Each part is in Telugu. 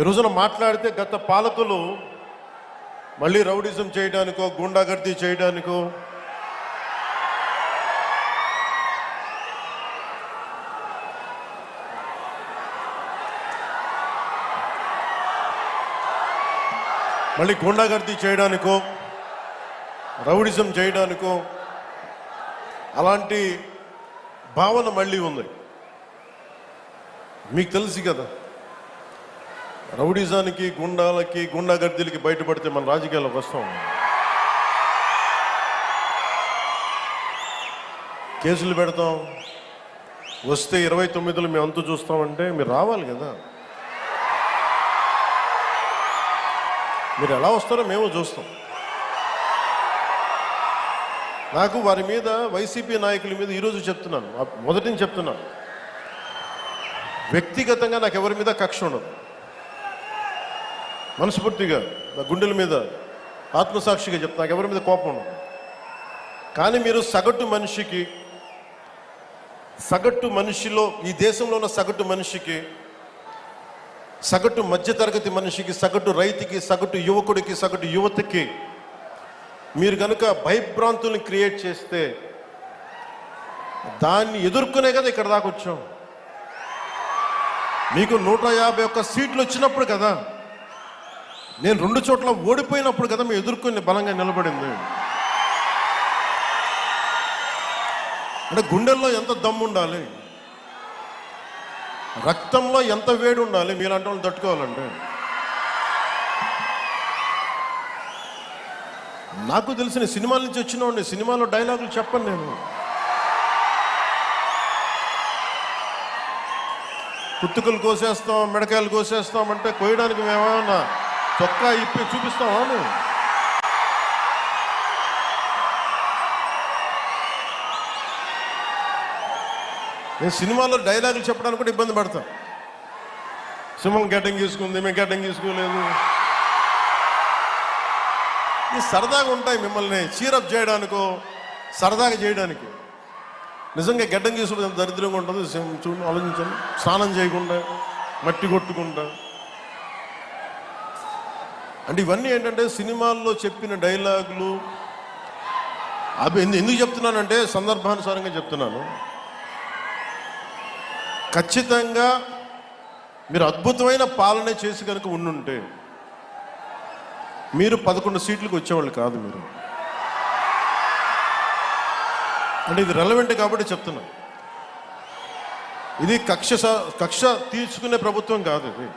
ఈ రోజున మాట్లాడితే గత పాలకులు మళ్ళీ రౌడిజం చేయడానికో గుండాగర్దీ చేయడానికో రౌడిజం చేయడానికో అలాంటి భావన మళ్ళీ ఉంది. మీకు తెలుసు కదా, రౌడిజానికి గుండాలకి గుండాగర్దీలకి బయటపడితే మన రాజకీయాలకు వస్తాం. కేసులు పెడతాం, వస్తే 29లో మేము అంతు చూస్తామంటే మీరు రావాలి కదా. మీరు ఎలా వస్తారో మేము చూస్తాం. నాకు వారి మీద, వైసీపీ నాయకుల మీద ఈరోజు చెప్తున్నాను, మొదటి నుంచి చెప్తున్నాను, వ్యక్తిగతంగా నాకు ఎవరి మీద కక్ష ఉండదు. మనస్ఫూర్తిగా నా గుండెల మీద ఆత్మసాక్షిగా చెప్తా, నాకు ఎవరి మీద కోపం ఉండదు. కానీ మీరు సగటు మనిషిలో, ఈ దేశంలో ఉన్న సగటు మనిషికి, సగటు మధ్యతరగతి మనిషికి, సగటు రైతుకి, సగటు యువకుడికి, సగటు యువతకి మీరు కనుక భయభ్రాంతుల్ని క్రియేట్ చేస్తే దాన్ని ఎదుర్కొనే కదా ఇక్కడ దాకా వచ్చాం. మీకు 151 సీట్లు వచ్చినప్పుడు కదా, నేను 2 చోట్ల ఓడిపోయినప్పుడు కదా మేము ఎదుర్కొని బలంగా నిలబడింది. అంటే గుండెల్లో ఎంత దమ్ము ఉండాలి, రక్తంలో ఎంత వేడి ఉండాలి మీలాంటి వాళ్ళు తట్టుకోవాలంటే. నాకు తెలిసిన సినిమాల నుంచి వచ్చినవాడిని, సినిమాలో డైలాగులు చెప్పను నేను. కుత్తుకలు కోసేస్తాం, మిడకాయలు కోసేస్తాం అంటే కోయడానికి మేమేమన్నా చొక్కా ఇప్పి చూపిస్తామా? నేను సినిమాలో డైలాగులు చెప్పడానికి కూడా ఇబ్బంది పడతాను. సింహం గడ్డంగి తీసుకుంది, మేము గడ్డంగి తీసుకోలేదు. ఇది సరదాగా ఉంటాయి, మిమ్మల్ని చీరప్ చేయడానికో సరదాగా చేయడానికి. నిజంగా గడ్డం గీసుకుంటే ఎంత దరిద్రంగా ఉంటుంది చూడండి, ఆలోచించండి. స్నానం చేయకుండా, మట్టి కొట్టుకుంటా. అంటే ఇవన్నీ ఏంటంటే సినిమాల్లో చెప్పిన డైలాగులు. అవి ఎందుకు చెప్తున్నానంటే సందర్భానుసారంగా చెప్తున్నాను. ఖచ్చితంగా మీరు అద్భుతమైన పాలన చేసి కనుక ఉండుంటే మీరు 11 సీట్లకు వచ్చేవాళ్ళు కాదు. మీరు అంటే ఇది రెలవెంట్ కాబట్టి చెప్తున్నా. ఇది కక్ష తీర్చుకునే ప్రభుత్వం కాదు. ఇది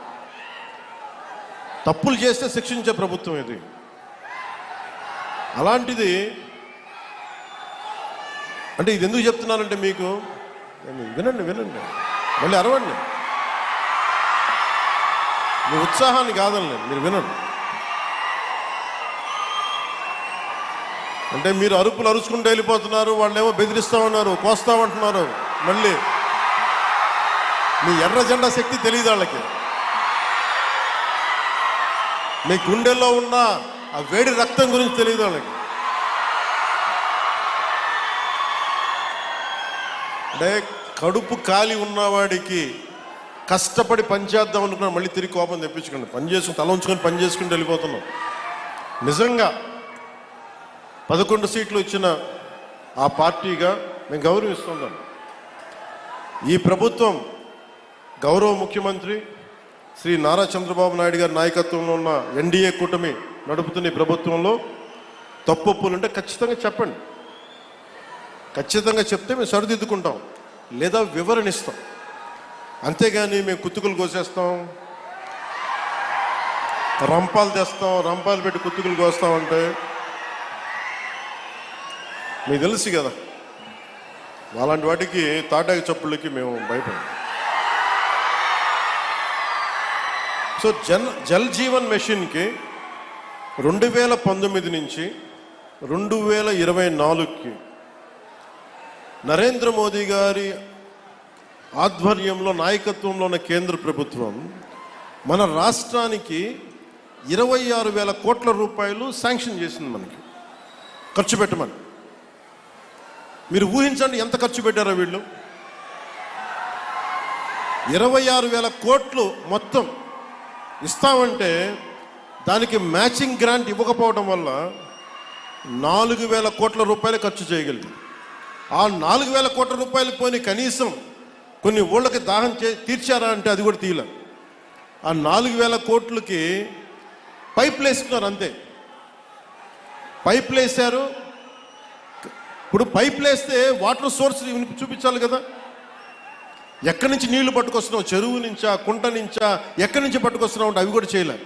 తప్పులు చేస్తే శిక్షించే ప్రభుత్వం ఇది. అలాంటిది అంటే ఇది ఎందుకు చెప్తున్నానంటే మీకు వినండి, మళ్ళీ అరవండి. మీ ఉత్సాహాన్ని కాదండి, మీరు వినండి. అంటే మీరు అరుపులు అరుచుకుంటూ వెళ్ళిపోతున్నారు, వాళ్ళేమో బెదిరిస్తూ ఉన్నారు, కోస్తామంటున్నారు. మళ్ళీ మీ ఎర్ర జెండా శక్తి తెలియదు వాళ్ళకి. మీ గుండెల్లో ఉన్న ఆ వేడి రక్తం గురించి తెలియదు వాళ్ళకి. అంటే కడుపు కాలి ఉన్నవాడికి కష్టపడి పనిచేద్దాం అనుకున్నాను, మళ్ళీ తిరిగి కోపం తెప్పించుకోండి. పని చేసుకుని తల ఉంచుకొని పని చేసుకుంటూ వెళ్ళిపోతున్నాం. నిజంగా 11 సీట్లు ఇచ్చిన ఆ పార్టీగా మేము గౌరవిస్తున్నాం. ఈ ప్రభుత్వం గౌరవ ముఖ్యమంత్రి శ్రీ నారా చంద్రబాబు నాయుడు గారి నాయకత్వంలో ఉన్న ఎన్డీఏ కూటమి నడుపుతున్న ఈ ప్రభుత్వంలో తప్పులుంటే ఖచ్చితంగా చెప్పండి. ఖచ్చితంగా చెప్తే మేము సరిదిద్దుకుంటాం, లేదా వివరణ ఇస్తాం. అంతేగాని మేము కుత్తుకులు కోసేస్తాం, రంపాలు తెస్తాం, రంపాలు పెట్టి కుత్తుకులు కోస్తామంటే మీకు తెలుసు కదా, అలాంటి వాటికి తాటాకి చప్పుళ్ళకి మేము భయపడం. సో జల్ జీవన్ మిషన్కి 2019 నుంచి 2024కి నరేంద్ర మోదీ గారి ఆధ్వర్యంలో నాయకత్వంలో ఉన్న కేంద్ర ప్రభుత్వం మన రాష్ట్రానికి 26,000 కోట్ల రూపాయలు శాంక్షన్ చేసింది, మనకి ఖర్చు పెట్టమని. మీరు ఊహించండి ఎంత ఖర్చు పెట్టారో వీళ్ళు. 26,000 కోట్లు మొత్తం ఇస్తామంటే దానికి మ్యాచింగ్ గ్రాంట్ ఇవ్వకపోవడం వల్ల 4,000 కోట్ల రూపాయలు ఖర్చు చేయగలిగింది. ఆ 4,000 కోట్ల రూపాయలు పోని కనీసం కొన్ని ఊళ్ళకి దాహం తీర్చారా అంటే అది కూడా తీయలే. ఆ 4,000 కోట్లకి పైపులు వేసుకున్నారు అంతే. పైపులు వేశారు. ఇప్పుడు పైపులు వేస్తే వాటర్ సోర్స్ చూపించాలి కదా. ఎక్కడి నుంచి నీళ్లు పట్టుకొస్తున్నావు, చెరువు నుంచా, కుంట నుంచా, ఎక్కడి నుంచి పట్టుకొస్తున్నావు అంటే అవి కూడా చేయలే.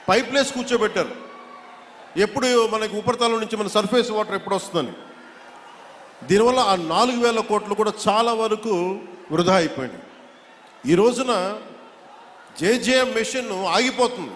పైపులు వేసి కూర్చోబెట్టారు. ఎప్పుడు మనకి ఉపరితలం నుంచి మన సర్ఫేస్ వాటర్ ఎప్పుడు వస్తుందని. దీనివల్ల ఆ 4,000 కోట్లు కూడా చాలా వరకు వృధా అయిపోయింది. ఈ రోజున జేజేఎం మెషిన్ ఆగిపోతుంది.